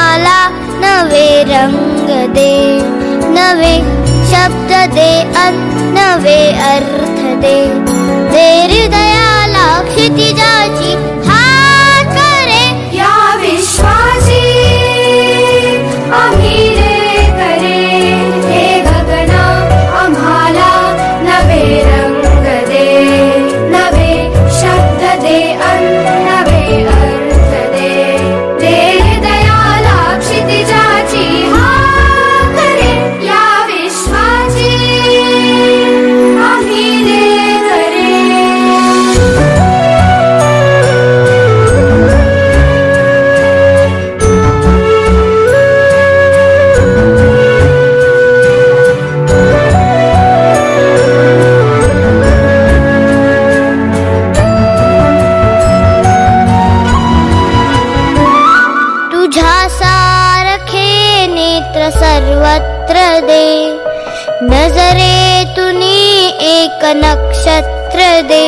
आम्हाला नवे रंग दे, नवे शब्द दे नवे अर्थ दे, दे हृदयाला क्षितिजाची हात करे, या विश्वाची आम्ही रे करे, हे गगना आम्हाला नवे रंग दे, नवे शब्द दे नवे अर्थ दे, दे हृदयाला क्षितिजाची हात करे, या विश्वाची आम्ही रे करे. तुझ्या सारखे नेत्र सर्वत्र दे, नजरेतून एक नक्षत्र दे.